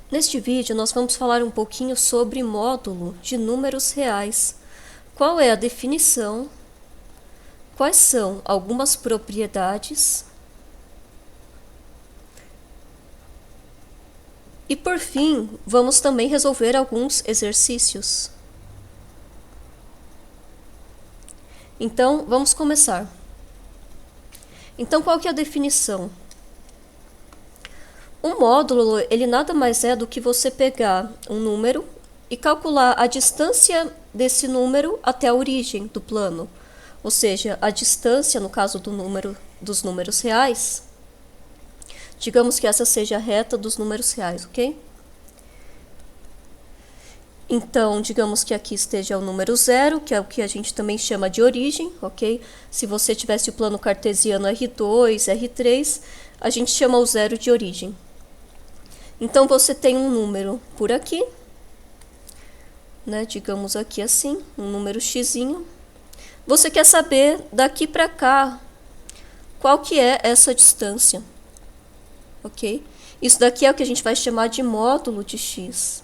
Neste vídeo, nós vamos falar um pouquinho sobre módulo de números reais. Qual é a definição? Quais são algumas propriedades? E, por fim, vamos também resolver alguns exercícios. Então, vamos começar. Então, qual que é a definição? Um módulo, ele nada mais é do que você pegar um número e calcular a distância desse número até a origem do plano. Ou seja, a distância, no caso dos números reais, digamos que essa seja a reta dos números reais, ok? Então, digamos que aqui esteja o número 0, que é o que a gente também chama de origem, ok? Se você tivesse o plano cartesiano R2, R3, a gente chama o 0 de origem. Então, você tem um número por aqui, né? Digamos aqui assim, um número xzinho. Você quer saber daqui para cá qual que é essa distância, ok? Isso daqui é o que a gente vai chamar de módulo de x.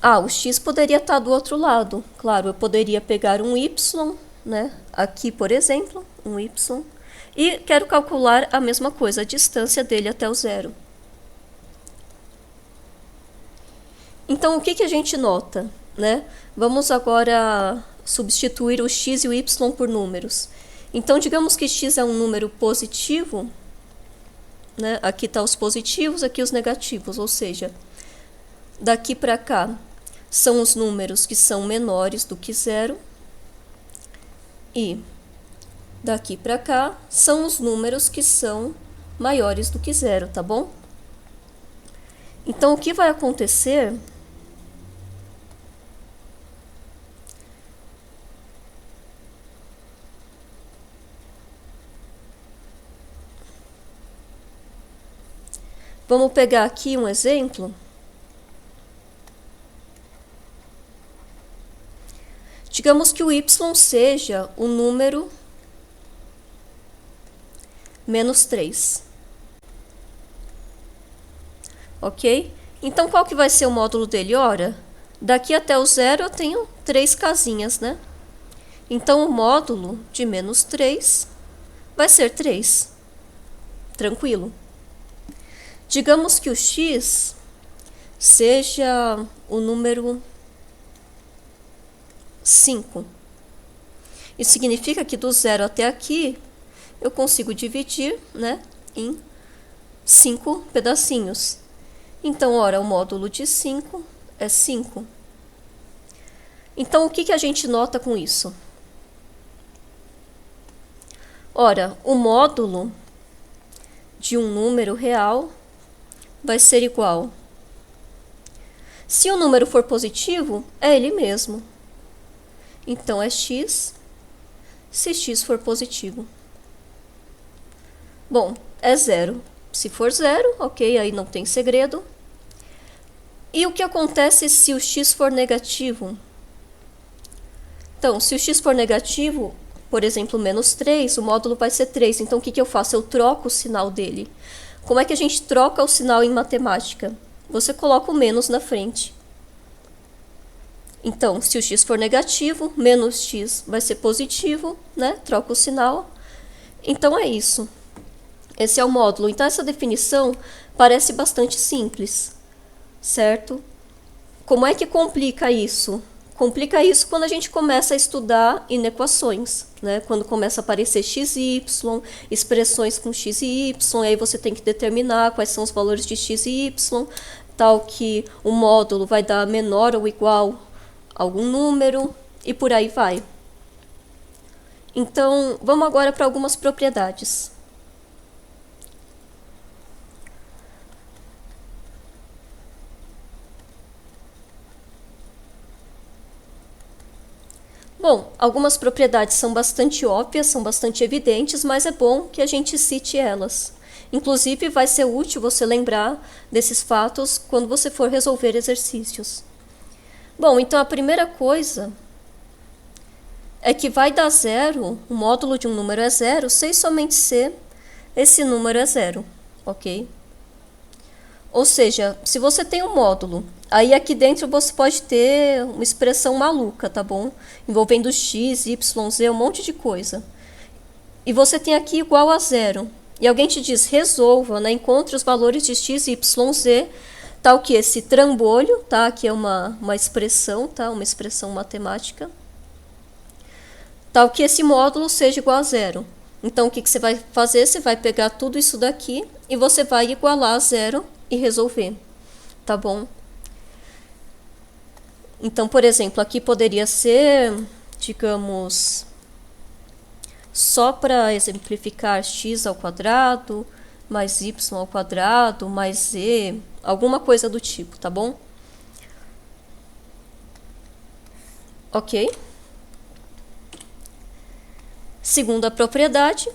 O x poderia estar do outro lado. Claro, eu poderia pegar um y, né? Aqui, por exemplo, um y. E quero calcular a mesma coisa, a distância dele até o 0. Então, o que a gente nota, né? Vamos agora substituir o x e o y por números. Então, digamos que x é um número positivo, né? Aqui estão os positivos, aqui os negativos, ou seja, daqui para cá são os números que são menores do que 0 e daqui para cá são os números que são maiores do que 0, tá bom? Então, o que vai acontecer? Vamos pegar aqui um exemplo. Digamos que o y seja o número menos 3. Ok? Então, qual que vai ser o módulo dele? Ora, daqui até o 0 eu tenho 3 casinhas, né? Então, o módulo de menos 3 vai ser 3. Tranquilo? Digamos que o x seja o número 5. Isso significa que do 0 até aqui, eu consigo dividir, né, em 5 pedacinhos. Então, ora, o módulo de 5 é 5. Então, o que a gente nota com isso? Ora, o módulo de um número real vai ser igual. Se o número for positivo, é ele mesmo. Então, é x se x for positivo. Bom, é 0. Se for 0, ok, aí não tem segredo. E o que acontece se o x for negativo? Então, se o x for negativo, por exemplo, menos 3, o módulo vai ser 3. Então, o que eu faço? Eu troco o sinal dele. Como é que a gente troca o sinal em matemática? Você coloca o menos na frente. Então, se o x for negativo, menos x vai ser positivo, né? Troca o sinal. Então, é isso. Esse é o módulo. Então, essa definição parece bastante simples, certo? Como é que complica isso? Complica isso quando a gente começa a estudar inequações, né? Quando começa a aparecer x e y, expressões com x e y, aí você tem que determinar quais são os valores de x e y, tal que o módulo vai dar menor ou igual a algum número, e por aí vai. Então, vamos agora para algumas propriedades. Bom, algumas propriedades são bastante óbvias, são bastante evidentes, mas é bom que a gente cite elas. Inclusive, vai ser útil você lembrar desses fatos quando você for resolver exercícios. Bom, então a primeira coisa é que vai dar 0, o módulo de um número é 0, se e somente se esse número é 0, ok? Ou seja, se você tem um módulo, aí aqui dentro você pode ter uma expressão maluca, tá bom? Envolvendo x, y, z, um monte de coisa. E você tem aqui igual a zero. E alguém te diz, resolva, né? Encontre os valores de x, y, z, tal que esse trambolho, tá? Aqui é uma expressão, tá? Uma expressão matemática. Tal que esse módulo seja igual a zero. Então, o que você vai fazer? Você vai pegar tudo isso daqui e você vai igualar a zero e resolver, tá bom? Então, por exemplo, aqui poderia ser, digamos, só para exemplificar x ao quadrado, mais y ao quadrado, mais z, alguma coisa do tipo, tá bom? Ok? Segunda propriedade,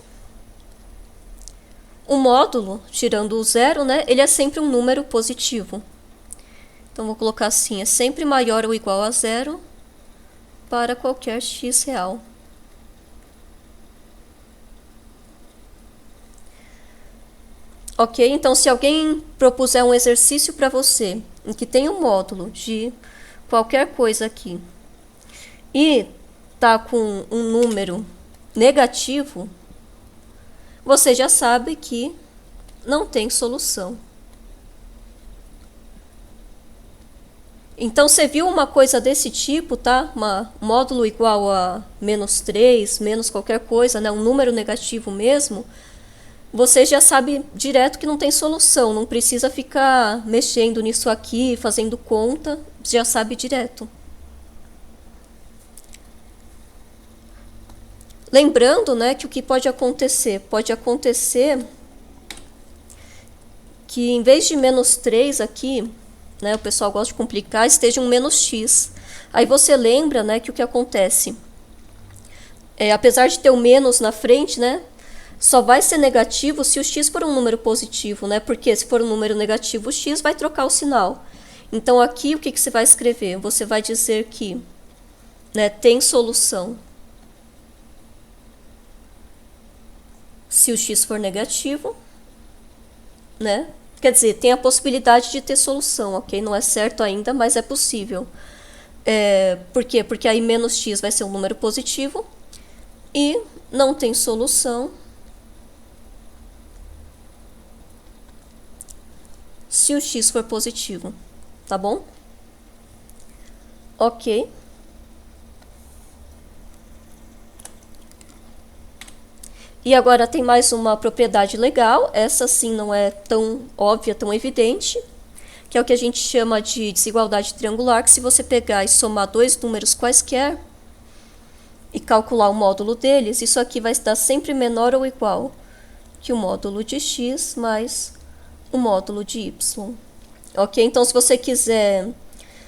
o módulo, tirando o zero, né, ele é sempre um número positivo. Então, vou colocar assim, é sempre maior ou igual a zero para qualquer x real. Ok? Então, se alguém propuser um exercício para você, em que tem um módulo de qualquer coisa aqui, e tá com um número negativo, você já sabe que não tem solução. Então, você viu uma coisa desse tipo, tá? Um módulo igual a menos 3, menos qualquer coisa, né? Um número negativo mesmo, você já sabe direto que não tem solução, não precisa ficar mexendo nisso aqui, fazendo conta, já sabe direto. Lembrando, né, que o que pode acontecer? Pode acontecer que em vez de menos 3 aqui, né, o pessoal gosta de complicar, esteja um menos x. Aí você lembra, né, que o que acontece? Apesar de ter o menos na frente, né, só vai ser negativo se o x for um número positivo, né? Porque se for um número negativo, o x vai trocar o sinal. Então, aqui, o que você vai escrever? Você vai dizer que, né, tem solução se o x for negativo, né? Quer dizer, tem a possibilidade de ter solução, ok? Não é certo ainda, mas é possível. Por quê? Porque aí menos x vai ser um número positivo e não tem solução se o x for positivo, tá bom? Ok. E agora tem mais uma propriedade legal, essa sim não é tão óbvia, tão evidente, que é o que a gente chama de desigualdade triangular, que se você pegar e somar dois números quaisquer e calcular o módulo deles, isso aqui vai estar sempre menor ou igual que o módulo de x mais o módulo de y. Ok? Então, se você quiser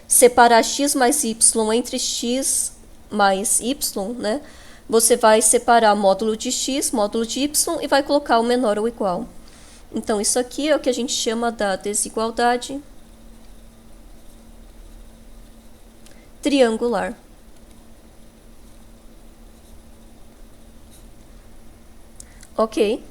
separar x mais y entre x mais y, né? Você vai separar módulo de x, módulo de y e vai colocar o menor ou igual. Então, isso aqui é o que a gente chama da desigualdade triangular. Ok?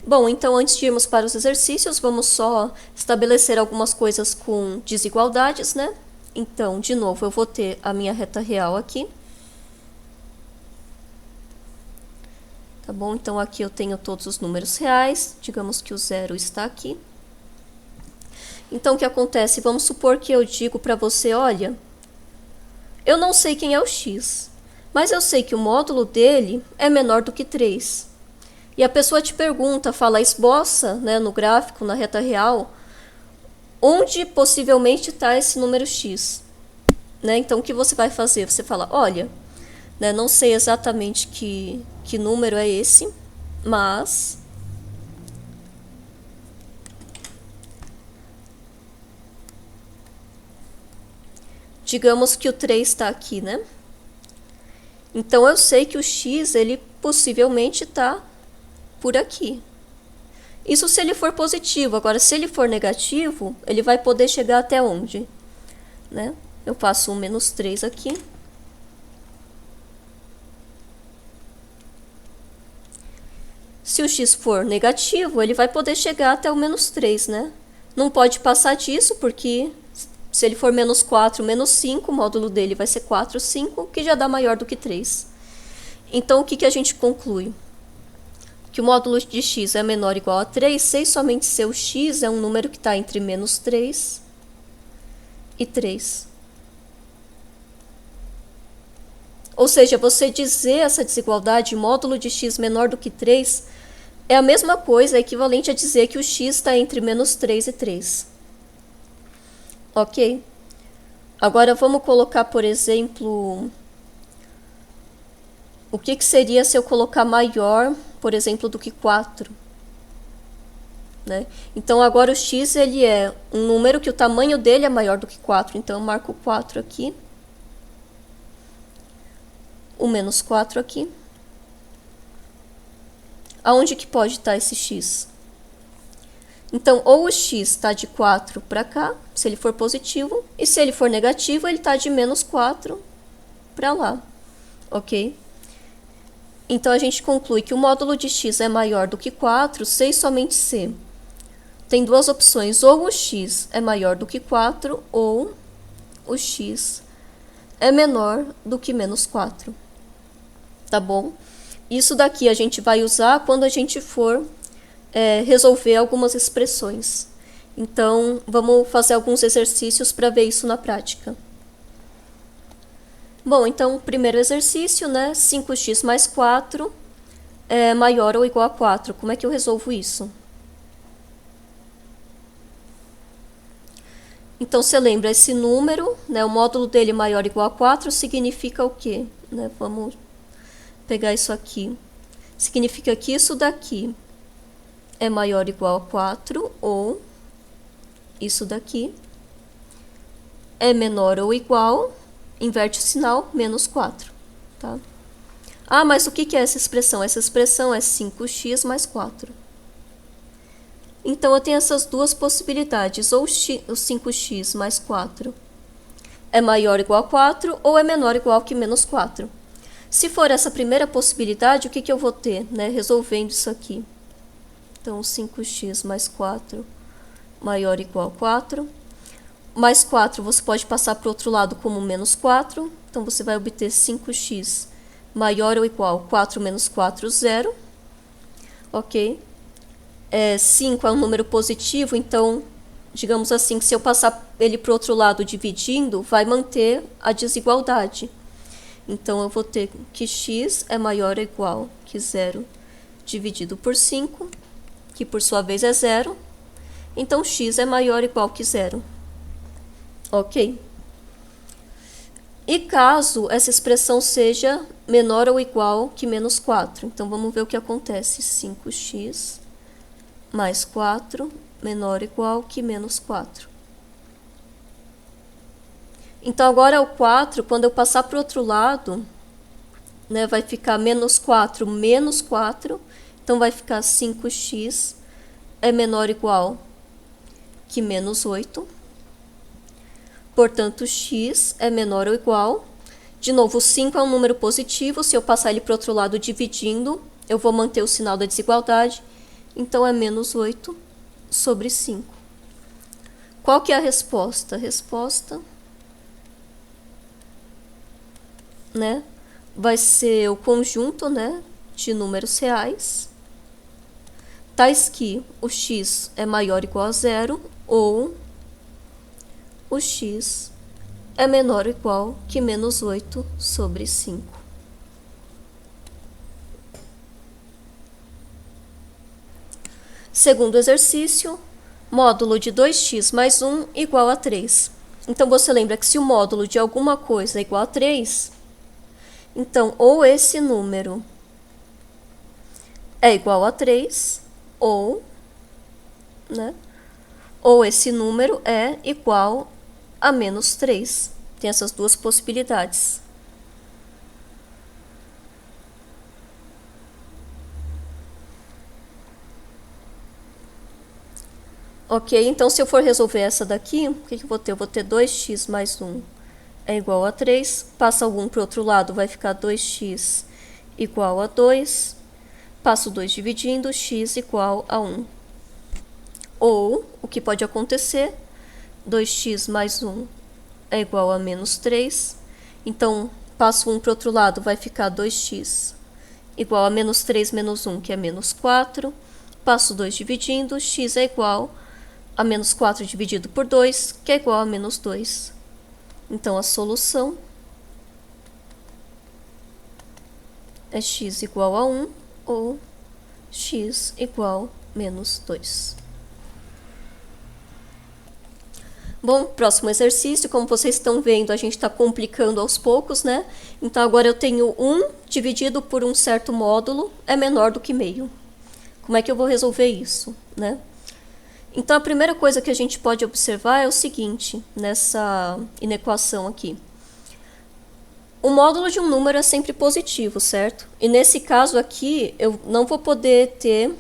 Bom, então antes de irmos para os exercícios, vamos só estabelecer algumas coisas com desigualdades, né? Então, de novo, eu vou ter a minha reta real aqui. Tá bom? Então, aqui eu tenho todos os números reais. Digamos que o zero está aqui. Então, o que acontece? Vamos supor que eu digo para você, olha, eu não sei quem é o x, mas eu sei que o módulo dele é menor do que 3. E a pessoa te pergunta, fala, esboça, né, no gráfico, na reta real, onde possivelmente está esse número x. Né? Então, o que você vai fazer? Você fala, olha, né, não sei exatamente que número é esse, mas digamos que o 3 está aqui, né? Então, eu sei que o x, ele possivelmente está por aqui. Isso se ele for positivo. Agora, se ele for negativo, ele vai poder chegar até onde? Né? Eu passo um menos 3 aqui. Se o x for negativo, ele vai poder chegar até o menos 3, né? Não pode passar disso, porque se ele for menos 4, menos 5, o módulo dele vai ser 4, 5, que já dá maior do que 3. Então, o que a gente conclui? Que o módulo de x é menor ou igual a 3, se somente se o x é um número que está entre menos 3 e 3. Ou seja, você dizer essa desigualdade, módulo de x menor do que 3, é a mesma coisa, é equivalente a dizer que o x está entre menos 3 e 3. Ok? Agora vamos colocar, por exemplo, o que seria se eu colocar maior, por exemplo, do que 4? Né? Então, agora o x ele é um número que o tamanho dele é maior do que 4. Então, eu marco 4 aqui. O menos 4 aqui. Aonde que pode estar esse x? Então, ou o x está de 4 para cá, se ele for positivo, e se ele for negativo, ele está de menos 4 para lá. Ok? Então, a gente conclui que o módulo de x é maior do que 4, se e somente se. Tem duas opções, ou o x é maior do que 4, ou o x é menor do que menos 4. Tá bom? Isso daqui a gente vai usar quando a gente for resolver algumas expressões. Então, vamos fazer alguns exercícios para ver isso na prática. Bom, então, primeiro exercício, né? 5x mais 4 é maior ou igual a 4. Como é que eu resolvo isso? Então, você lembra, esse número, né, o módulo dele maior ou igual a 4 significa o quê? Né, vamos pegar isso aqui. Significa que isso daqui é maior ou igual a 4, ou isso daqui é menor ou igual, inverte o sinal, menos 4. Tá? Ah, mas o que é essa expressão? Essa expressão é 5x mais 4. Então, eu tenho essas duas possibilidades, ou o 5x mais 4 é maior ou igual a 4, ou é menor ou igual que menos 4. Se for essa primeira possibilidade, o que eu vou ter, né, resolvendo isso aqui? Então, 5x mais 4 maior ou igual a 4. Mais 4 você pode passar para o outro lado como menos 4. Então, você vai obter 5x maior ou igual a 4 menos 4, 0. Ok? 5 é um número positivo, então, digamos assim, que se eu passar ele para o outro lado dividindo, vai manter a desigualdade. Então, eu vou ter que x é maior ou igual que 0 dividido por 5, que por sua vez é 0. Então, x é maior ou igual que 0. Ok? E caso essa expressão seja menor ou igual que menos 4, então vamos ver o que acontece. 5x mais 4 menor ou igual que menos 4. Então, agora o 4, quando eu passar para o outro lado, né, vai ficar menos 4 menos 4. Então, vai ficar 5x é menor ou igual que menos 8. Portanto, x é menor ou igual. De novo, o 5 é um número positivo. Se eu passar ele para o outro lado dividindo, eu vou manter o sinal da desigualdade. Então, é menos 8 sobre 5. Qual que é a resposta? A resposta, né, vai ser o conjunto, né, de números reais, tais que o x é maior ou igual a 0, ou o x é menor ou igual que menos 8 sobre 5. Segundo exercício, módulo de 2x mais 1 igual a 3. Então, você lembra que se o módulo de alguma coisa é igual a 3, então, ou esse número é igual a 3, ou, né, ou esse número é igual a menos 3. Tem essas duas possibilidades. Ok, então se eu for resolver essa daqui, o que eu vou ter? Eu vou ter 2x mais 1 é igual a 3. Passa algum para o outro lado, vai ficar 2x igual a 2. passo 2 dividindo, x igual a 1. Ou, o que pode acontecer, 2x mais 1 é igual a menos 3. Então, passo 1 para o outro lado, vai ficar 2x igual a menos 3 menos 1, que é menos 4. Passo 2 dividindo, x é igual a menos 4 dividido por 2, que é igual a menos 2. Então, a solução é x igual a 1 ou x igual a menos 2. Bom, próximo exercício, como vocês estão vendo, a gente está complicando aos poucos, né? Então, agora eu tenho 1 dividido por um certo módulo é menor do que meio. Como é que eu vou resolver isso, né? Então, a primeira coisa que a gente pode observar é o seguinte, nessa inequação aqui. O módulo de um número é sempre positivo, certo? E nesse caso aqui, eu não vou poder ter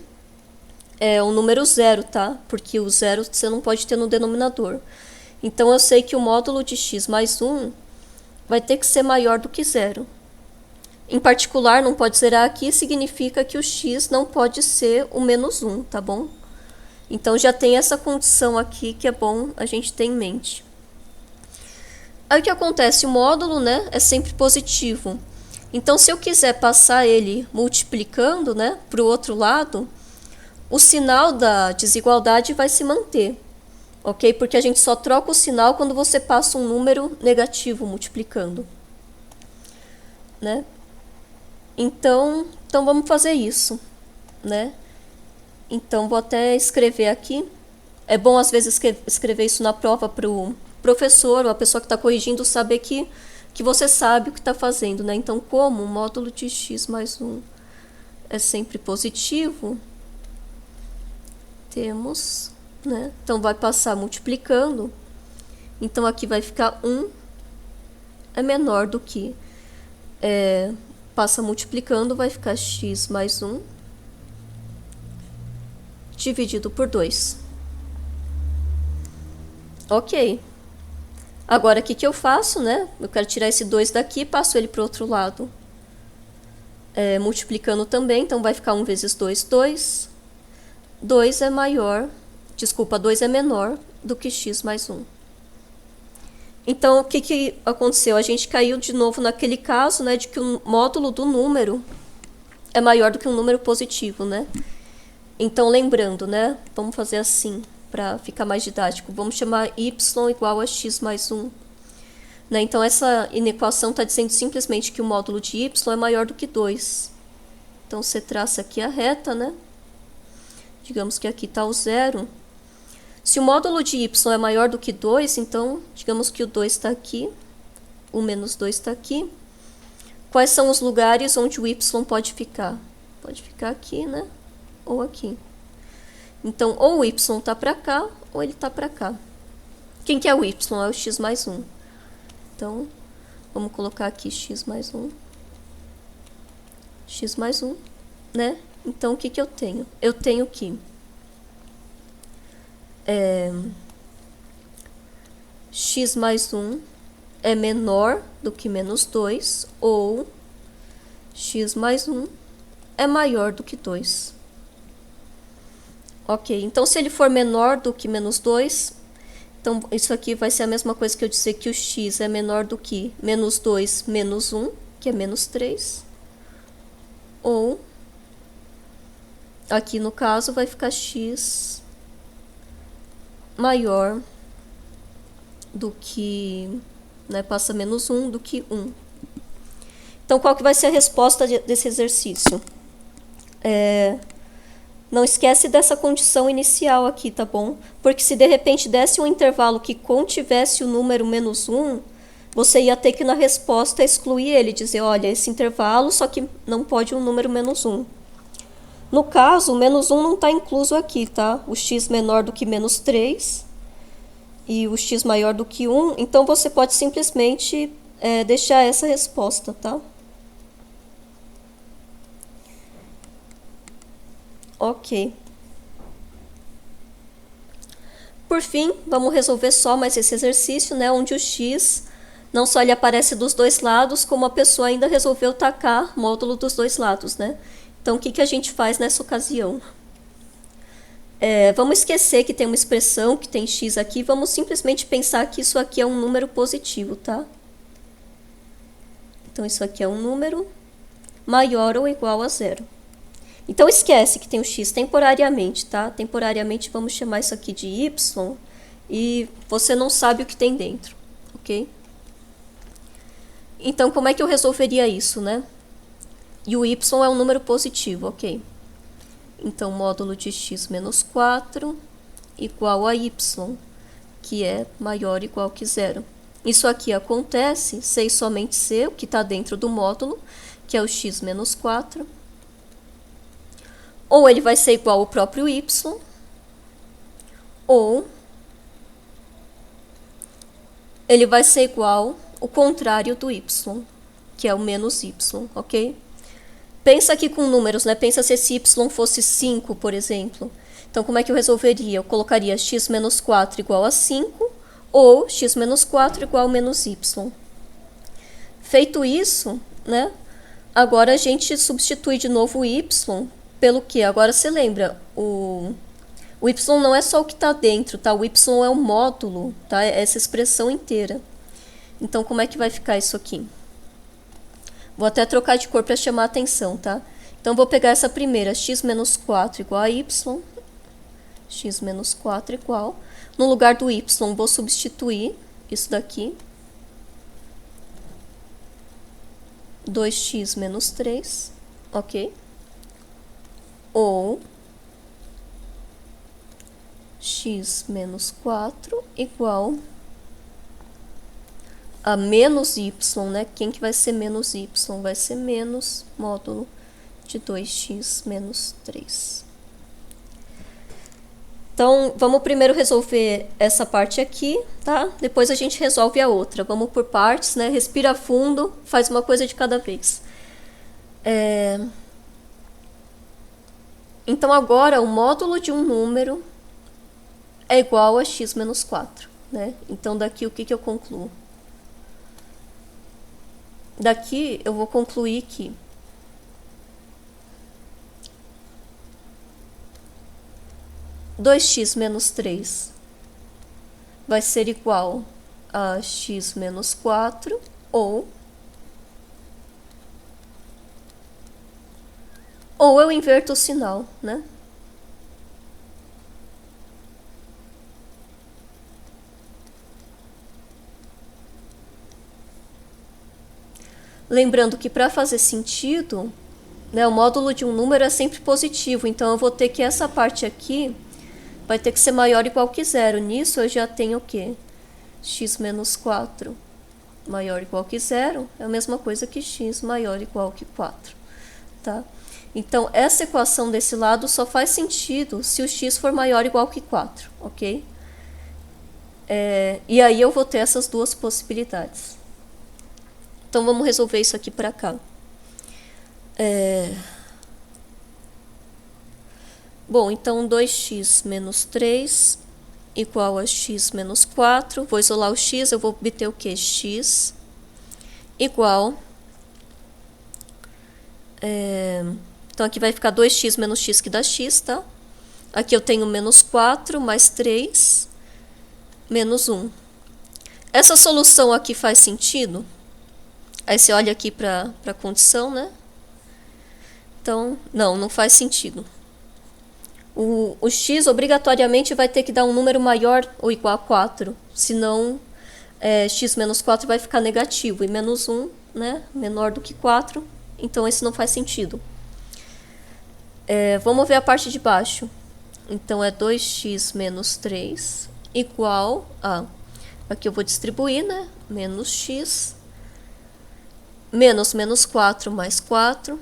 um número zero, tá? Porque o zero você não pode ter no denominador. Então, eu sei que o módulo de x mais 1 vai ter que ser maior do que zero. Em particular, não pode zerar aqui, significa que o x não pode ser o menos 1, tá bom? Então, já tem essa condição aqui que é bom a gente ter em mente. Aí, o que acontece? O módulo, né, é sempre positivo. Então, se eu quiser passar ele multiplicando, né, para o outro lado, o sinal da desigualdade vai se manter. Ok? Porque a gente só troca o sinal quando você passa um número negativo multiplicando. Né? Então vamos fazer isso. Né? Então, vou até escrever aqui. É bom, às vezes, escrever isso na prova para o professor ou a pessoa que está corrigindo saber que você sabe o que está fazendo. Né? Então, como o módulo de x mais 1 é sempre positivo, temos... né? Então, vai passar multiplicando. Então, aqui vai ficar 1 é menor do que... passa multiplicando, vai ficar x mais 1 dividido por 2. Ok. Agora, o que eu faço, né? Eu quero tirar esse 2 daqui, passo ele para o outro lado. Multiplicando também, então vai ficar 1 vezes 2, 2. 2 é maior... Desculpa, 2 é menor do que x mais 1. Então, o que aconteceu? A gente caiu de novo naquele caso, né, de que o módulo do número é maior do que um número positivo, né? Então, lembrando, né, vamos fazer assim, para ficar mais didático. Vamos chamar y igual a x mais 1. Né? Então, essa inequação está dizendo simplesmente que o módulo de y é maior do que 2. Então, você traça aqui a reta, né? Digamos que aqui está o zero. Se o módulo de y é maior do que 2, então, digamos que o 2 está aqui, o menos 2 está aqui. Quais são os lugares onde o y pode ficar? Pode ficar aqui, né? Ou aqui. Então, ou o y está para cá, ou ele está para cá. Quem que é o y? É o x mais 1. Então, vamos colocar aqui x mais 1. X mais 1, né? Então, o que eu tenho? Eu tenho que... x mais 1 é menor do que menos 2, ou x mais 1 é maior do que 2. Ok, então se ele for menor do que menos 2, então isso aqui vai ser a mesma coisa que eu dizer que o x é menor do que menos 2 menos 1, que é menos 3. Ou, aqui no caso, vai ficar x maior do que, né, passa menos 1 do que 1. Então, qual que vai ser a resposta desse exercício? Não esquece dessa condição inicial aqui, tá bom? Porque se de repente desse um intervalo que contivesse o número menos 1, você ia ter que na resposta excluir ele, dizer, olha, esse intervalo, só que não pode um número menos 1. No caso, o menos 1 não está incluso aqui, tá? O x menor do que menos 3 e o x maior do que 1. Então, você pode simplesmente deixar essa resposta, tá? Ok. Por fim, vamos resolver só mais esse exercício, né? Onde o x, não só ele aparece dos dois lados, como a pessoa ainda resolveu tacar módulo dos dois lados, né? Então, o que, que a gente faz nessa ocasião? Vamos esquecer que tem uma expressão, que tem x aqui, vamos simplesmente pensar que isso aqui é um número positivo, tá? Então, isso aqui é um número maior ou igual a zero. Então, esquece que tem o x temporariamente, tá? Temporariamente, vamos chamar isso aqui de y, e você não sabe o que tem dentro, ok? Então, como é que eu resolveria isso, né? E o y é um número positivo, ok? Então, módulo de x menos 4 igual a y, que é maior ou igual que zero. Isso aqui acontece se e somente se, o que está dentro do módulo, que é o x menos 4. Ou ele vai ser igual ao próprio y, ou ele vai ser igual ao contrário do y, que é o menos y, ok? Pensa aqui com números, né? Pensa se esse y fosse 5, por exemplo. Então, como é que eu resolveria? Eu colocaria x menos 4 igual a 5, ou x menos 4 igual a menos y. Feito isso, né? Agora a gente substitui de novo o y pelo que? Agora você lembra, o y não é só o que está dentro, tá? O y é o módulo, tá? É essa expressão inteira. Então, como é que vai ficar isso aqui? Vou até trocar de cor para chamar a atenção, tá? Então, vou pegar essa primeira, x menos 4 igual a y. X menos 4 igual. No lugar do y, vou substituir isso daqui. 2x menos 3, ok? Ou x menos 4 igual a menos y, né? Quem que vai ser menos y? Vai ser menos módulo de 2x menos 3. Então, vamos primeiro resolver essa parte aqui, tá? Depois a gente resolve a outra. Vamos por partes, né? Respira fundo, faz uma coisa de cada vez. Então, agora, o módulo de um número é igual a x menos 4, né? Então, daqui o que que eu concluo? Daqui eu vou concluir que dois x menos 3 vai ser igual a x menos 4, ou eu inverto o sinal, né? Lembrando que para fazer sentido, né, o módulo de um número é sempre positivo, então eu vou ter que essa parte aqui vai ter que ser maior ou igual que zero. Nisso eu já tenho o quê? X menos 4 maior ou igual que zero é a mesma coisa que x maior ou igual que 4. Tá? Então, essa equação desse lado só faz sentido se o x for maior ou igual que 4, ok? E aí eu vou ter essas duas possibilidades. Então, vamos resolver isso aqui para cá. Bom, então 2x menos 3 igual a x menos 4. Vou isolar o x, eu vou obter o quê? X igual... então, aqui vai ficar 2x menos x que dá x, tá? Aqui eu tenho menos 4 mais 3 menos 1. Essa solução aqui faz sentido? Aí você olha aqui para a condição, né? Então, não faz sentido. O x obrigatoriamente vai ter que dar um número maior ou igual a 4, senão x menos 4 vai ficar negativo, e menos 1, né, menor do que 4, então esse não faz sentido. Vamos ver a parte de baixo. Então, é 2x menos 3 igual a... Aqui eu vou distribuir, né, menos x, menos 4 mais 4.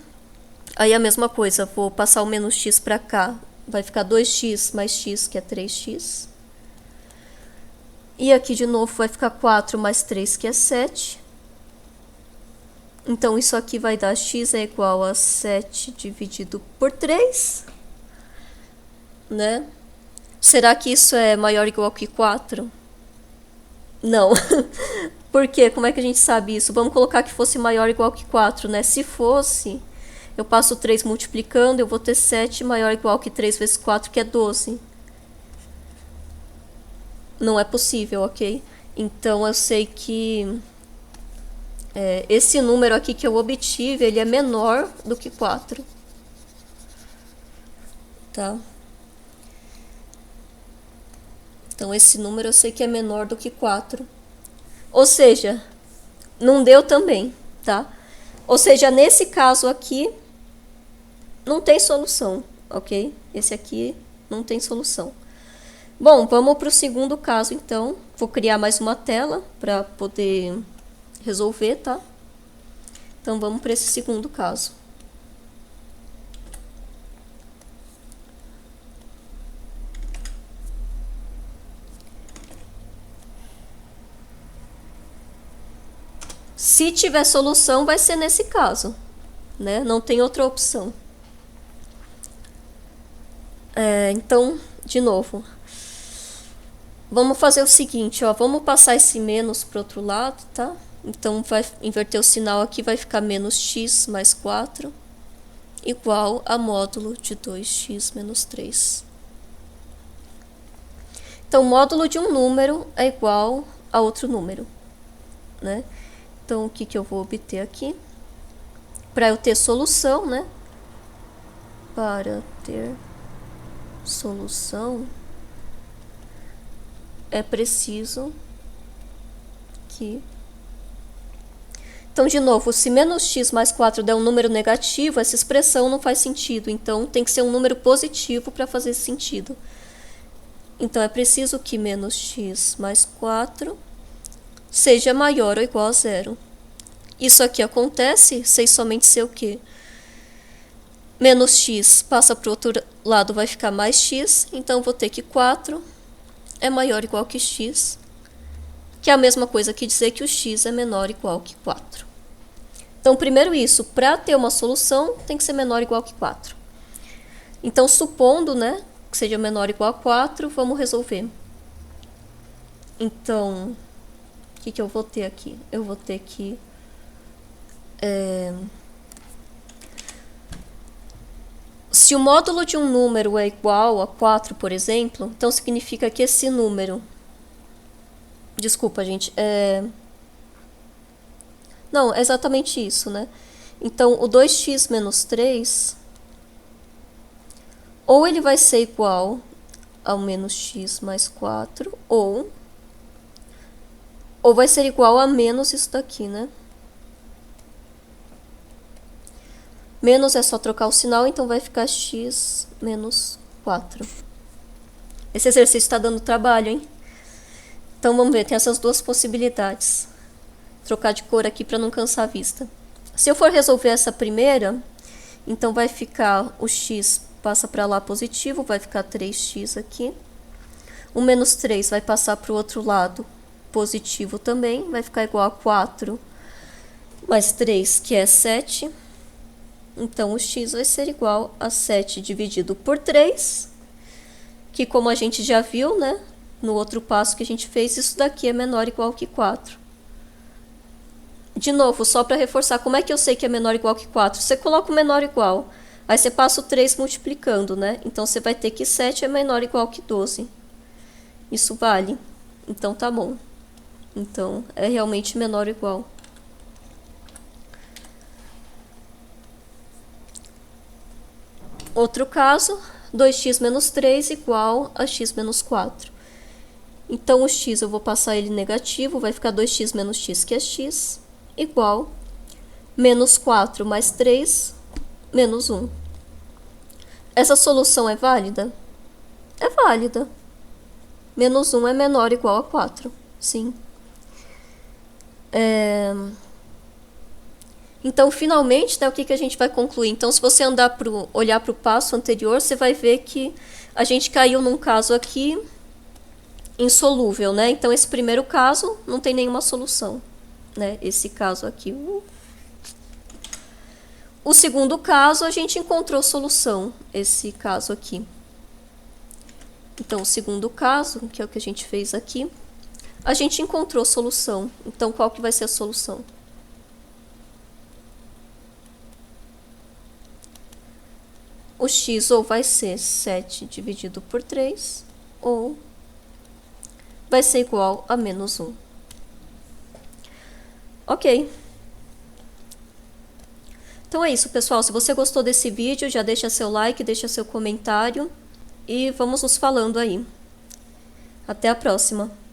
Aí a mesma coisa, vou passar o menos x para cá. Vai ficar 2x mais x, que é 3x. E aqui de novo vai ficar 4 mais 3, que é 7. Então, isso aqui vai dar x é igual a 7 dividido por 3. Né? Será que isso é maior ou igual que 4? Não. Por quê? Como é que a gente sabe isso? Vamos colocar que fosse maior ou igual que 4, né? Se fosse, Eu passo 3 multiplicando, eu vou ter 7 maior ou igual que 3 vezes 4, que é 12. Não é possível, ok? Então, eu sei que esse número aqui que eu obtive, ele é menor do que 4. Tá? Então, esse número eu sei que é menor do que 4. Ou seja, não deu também, tá? Ou seja, nesse caso aqui, não tem solução, ok? Esse aqui não tem solução. Bom, vamos para o segundo caso, então. Vou criar mais uma tela para poder resolver, tá? Então, vamos para esse segundo caso. Se tiver solução, vai ser nesse caso, né? Não tem outra opção. Então, de novo, vamos fazer o seguinte, ó, vamos passar esse menos para o outro lado, tá? Então, vai inverter o sinal aqui, vai ficar menos x mais 4, igual a módulo de 2x menos 3. Então, o módulo de um número é igual a outro número, né? Então, o que eu vou obter aqui? Para eu ter solução, né? Para ter solução, é preciso que... Então, de novo, se menos x mais 4 der um número negativo, essa expressão não faz sentido. Então, tem que ser um número positivo para fazer sentido. Então, é preciso que menos x mais 4 seja maior ou igual a 0. Isso aqui acontece sem somente ser o quê? Menos x passa para o outro lado, vai ficar mais x. Então, vou ter que 4 é maior ou igual que x. Que é a mesma coisa que dizer que o x é menor ou igual que 4. Então, primeiro isso, para ter uma solução, tem que ser menor ou igual que 4. Então, supondo, né, que seja menor ou igual a 4, vamos resolver. Então, o que eu vou ter aqui? Eu vou ter que... Se o módulo de um número é igual a 4, por exemplo, então significa que esse número... Desculpa, gente. Não, é exatamente isso, né? Então, o 2x menos 3... Ou ele vai ser igual ao menos x mais 4, ou vai ser igual a menos isso daqui, né? Menos é só trocar o sinal, então vai ficar x menos 4. Esse exercício está dando trabalho, hein? Então, vamos ver, tem essas duas possibilidades. Trocar de cor aqui para não cansar a vista. Se eu for resolver essa primeira, então vai ficar o x passa para lá positivo, vai ficar 3x aqui. O menos 3 vai passar para o outro lado positivo também, vai ficar igual a 4 mais 3, que é 7. Então, o x vai ser igual a 7 dividido por 3, que como a gente já viu, né, no outro passo que a gente fez, isso daqui é menor ou igual que 4. De novo, só para reforçar, como é que eu sei que é menor ou igual que 4? Você coloca o menor ou igual, aí você passa o 3 multiplicando, né? Então, você vai ter que 7 é menor ou igual que 12. Isso vale. Então, tá bom. Então, é realmente menor ou igual. Outro caso, 2x menos 3 igual a x menos 4. Então, o x eu vou passar ele negativo, vai ficar 2x menos x, que é x, igual menos 4 mais 3, menos 1. Essa solução é válida? É válida. Menos 1 é menor ou igual a 4. Sim. Então, finalmente, né, o que a gente vai concluir? Então, se você olhar para o passo anterior, você vai ver que a gente caiu num caso aqui insolúvel, né? Então, esse primeiro caso não tem nenhuma solução, né? Esse caso aqui. O segundo caso, a gente encontrou solução, esse caso aqui. Então, o segundo caso, que é o que a gente fez aqui, a gente encontrou solução. Então, qual que vai ser a solução? o x ou vai ser 7 dividido por 3, ou vai ser igual a menos 1. Ok. Então é isso, pessoal. Se você gostou desse vídeo, já deixa seu like, deixa seu comentário e vamos nos falando aí. Até a próxima!